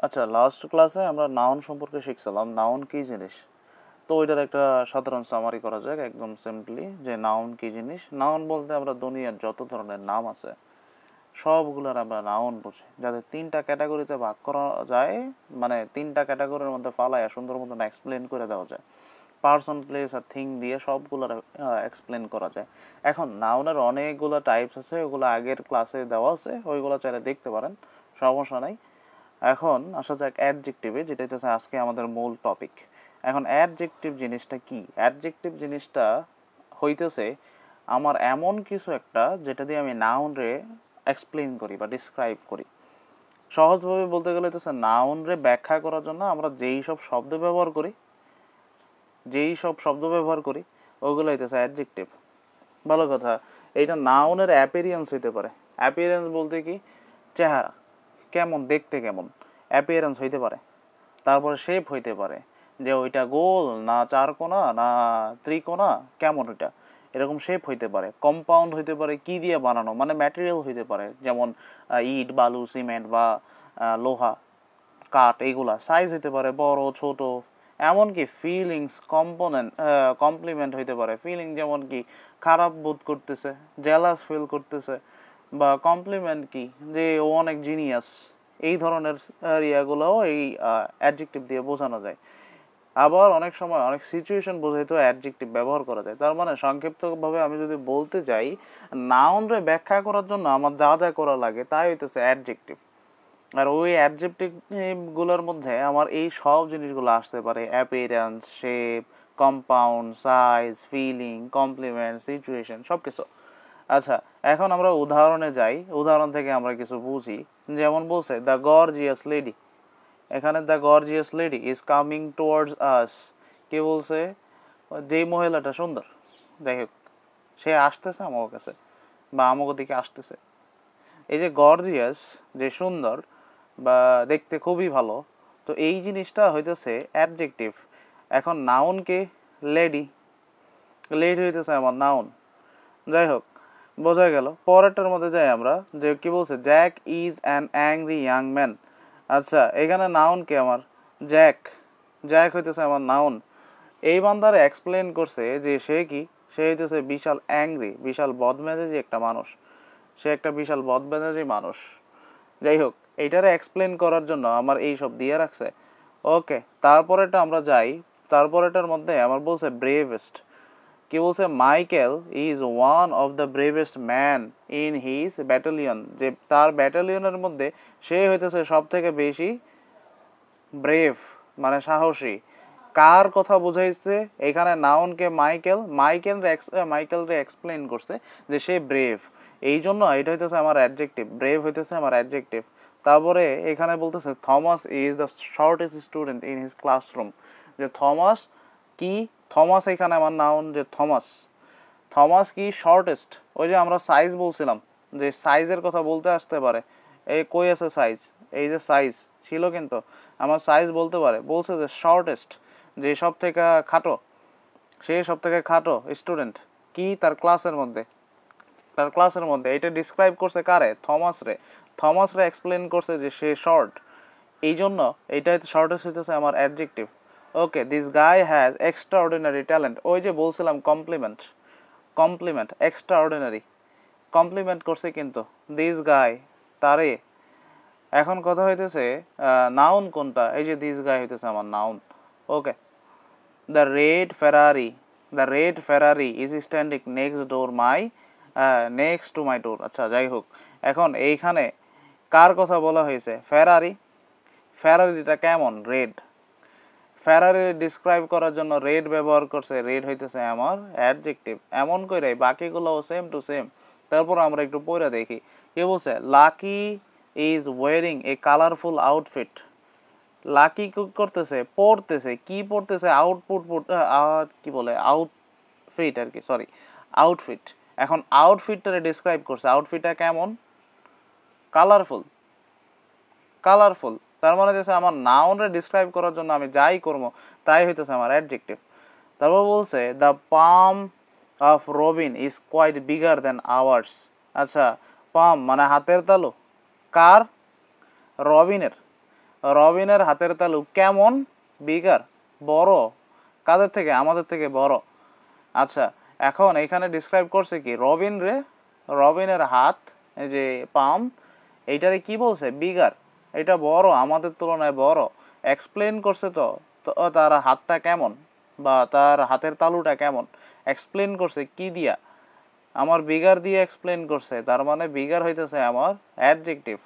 আচ্ছা, লাস্ট ক্লাসে আমরা নাউন সম্পর্কে শিখছিলাম। নাউন কি জিনিস? তো ওইটার একটা সাধারণ সামারি করা যাক একদম সিম্পলি, যে নাউন কি জিনিস। নাউন বলতে আমরা দুনিয়ার যত ধরনের নাম আছে সবগুলোর আমরা নাউন বুঝি, যাদের তিনটা ক্যাটাগরিতে ভাগ করা যায়, মানে তিনটা ক্যাটাগরির মধ্যে ফালাইয়া সুন্দর মতন এক্সপ্লেন করে দেওয়া যায়। পার্সন, প্লেস আর থিং দিয়ে সবগুলো এক্সপ্লেন করা যায়। এখন নাউনের অনেকগুলো টাইপস আছে, ওগুলো আগের ক্লাসে দেওয়া আছে, ওইগুলো চাইলে দেখতে পারেন, সমস্যা নাই। এখন আসা যাক অ্যাডজেক্টিভে, যেটা হচ্ছে আজকে আমাদের মূল টপিক। এখন অ্যাডজেক্টিভ জিনিসটা কি? অ্যাডজেক্টিভ জিনিসটা হইতেছে আমার এমন কিছু একটা যেটা দিয়ে আমি নাউন রে এক্সপ্লেন করি বা ডিসক্রাইব করি। সহজভাবে বলতে গেলে হইতেছে নাউন রে ব্যাখ্যা করার জন্য আমরা যেই সব শব্দ ব্যবহার করি ওগুলো হইতেছে অ্যাডজেক্টিভ। ভালো কথা, এইটা নাউনের অ্যাপিয়ারেন্স হইতে পারে। অ্যাপিয়ারেন্স বলতে কি? চেহারা, কেমন দেখতে, কেমন অ্যাপিয়ারেন্স হইতে পারে। তারপরে শেপ হইতে পারে, যে ওইটা গোল না চারকোনা না ত্রিকোণা, কেমন ওইটা, এরকম শেপ হইতে পারে। কম্পাউন্ড হইতে পারে, কি দিয়ে বানানো, মানে ম্যাটেরিয়াল হইতে পারে, যেমন ইট, বালু, সিমেন্ট বা লোহা, কাঠ, এইগুলা। সাইজ হইতে পারে বড় ছোট। এমনকি ফিলিংস, কমপ্লিমেন্ট হইতে পারে। ফিলিং যেমন কি খারাপ বোধ করতেছে, জেলাস ফিল করতেছে, বা কমপ্লিমেন্ট কি যে ও অনেক জিনিয়াস, এই ধরনের ইয়াগুলোও এই অ্যাডজেক্টিভ দিয়ে বোঝানো যায়। আবার অনেক সময় অনেক সিচুয়েশন বোঝাইতেও অ্যাডজেক্টিভ ব্যবহার করা যায়। তার মানে সংক্ষিপ্তভাবে আমি যদি বলতে যাই, নাউনরে ব্যাখ্যা করার জন্য আমার যা যা করা লাগে তাই হইতেছে অ্যাডজেক্টিভ। আর ওই অ্যাডজেক্টিভ গুলোর মধ্যে আমার এই সব জিনিসগুলো আসতে পারে: appearance, shape, compound, size, feeling, compliment, situation, সব কিছু। আচ্ছা, এখন আমরা উদাহরণে যাই, উদাহরণ থেকে আমরা কিছু বুঝি। যেমন বলছে দ্য গর্জিয়াস লেডি, এখানে the gorgeous lady is coming towards us. কে বলছে? যেই মহিলাটা সুন্দর, যাই হোক, সে আসতেছে আমার কাছে বা আমাকে দিকে আসতেছে। এই যে গর্জিয়াস, যে সুন্দর বা দেখতে খুবই ভালো, তো এই জিনিসটা হইতেছে অ্যাডজেক্টিভ। এখন নাউনকে লেডি, লেডি হইতেছে আমার নাউন। যাই হোক, বোঝা গেল। পরেরটার মধ্যে যাই আমরা, যে কি বলছে Jack is an angry young man. আচ্ছা, এখানে নাউন কে আমার? জ্যাক। জ্যাক হইতেছে আমার নাউন। এই বান্দারে এক্সপ্লেন করছে যে সে কি, সে হইতেছে বিশাল অ্যাংরি, বিশাল বদমেজাজি একটা মানুষ। সে একটা বিশাল বদমেজাজি মানুষ। যাই হোক, এইটারে এক্সপ্লেন করার জন্য আমার এই সব দিয়ে রাখছে। ওকে, তারপরেটা আমরা যাই। তারপরেটার মধ্যে আমার বলছে ব্রেভেস্ট। কি বলছে? Michael is one of the bravest man in his battalion, যে তার ব্যাটালিয়নের মধ্যে সে হইতেছে সব থেকে বেশি ব্রেভ, মানে সাহসী। কার কথা বুঝাইছে এখানে? নাউনকে মাইকেল, মাইকেলরে এক্সপ্লেন করছে যে সে ব্রেভ। এই জন্য এটা হইতেছে আমার অ্যাডজেক্টিভ, ব্রেভ হইতেছে আমার অ্যাডজেক্টিভ। তারপরে এখানে বলতেছে Thomas is the shortest student in his classroom, যে থমাস কি? থমাস এখানে আমার নাউন, যে থমাস। থমাস কি? শর্টেস্ট। ওই যে আমরা সাইজ বলছিলাম, যে সাইজের কথা বলতে আসতে পারে। এই কই আছে সাইজ? এই যে সাইজ ছিল, কিন্তু আমার সাইজ বলতে পারে। বলছে যে শর্টেস্ট, যে সব থেকে খাটো, সে সব থেকে খাটো স্টুডেন্ট কি তার ক্লাসের মধ্যে। তার ক্লাসের মধ্যে এটা ডিসক্রাইব করছে কারে? থমাস রে। থমাস রে এক্সপ্লেন করছে যে সে শর্ট, এই জন্য এইটাই শর্টেস্ট হইতেছে আমার adjective. Okay, this guy has extra ordinary talent. ওই যে বলছিলাম compliment, compliment extra ordinary, compliment করছে কিন্তু দিস গাই, তারে। এখন কথা হইতেছে নাউন কোনটা? এই যে দিস গাই হইতেছে আমার noun. Okay, the red Ferrari, the red Ferrari is standing next to my door. আচ্ছা, যাই হোক, এখন এইখানে কার কথা বলা হয়েছে? ফেরারি। ফেরারিটা কেমন? রেড। ফেরারি ডিসক্রাইব করার জন্য রেড ব্যবহার করছে, রেড হইতেছে আমার অ্যাডজেক্টিভ। এমন করে বাকিগুলোও সেম টু সেম। তারপর আমরা একটু পড়ে দেখি কি বলছে। Lucky is wearing a colourful outfit. Lucky কি করতেছে? পড়তেছে। কি পড়তেছে? কি বলে, আউটফিট আর কি, সরি, আউটফিট। এখন আউটফিটটারে ডিসক্রাইব করছে, আউটফিটটা কেমন? কালারফুল। কালারফুল, তার মানে হচ্ছে আমার নাউনরে ডিসক্রাইব করার জন্য আমি যাই করবো তাই হইতেছে আমার অ্যাডজেক্টিভ। তারপর বলছে the palm of Robin is quite bigger than ours. আচ্ছা, পাম মানে হাতের তালু। কার? রবিনের। রবিনের হাতের তালু কেমন? বিগার, বড়। কাদের থেকে? আমাদের থেকে বড়। আচ্ছা, এখন এখানে ডিসক্রাইব করছে কি? রবিনের হাত, এই যে পাম, এইটারে কি বলছে? বিগার, এটা বড়, আমাদের তুলনায় বড়। এক্সপ্লেন করছে তো তার হাতটা কেমন বা তার হাতের তালুটা কেমন, এক্সপ্লেন করছে কি দিয়া? আমার বিগার দিয়ে এক্সপ্লেন করছে, তার মানে বিগার হইতেছে আমার অ্যাডজেক্টিভ।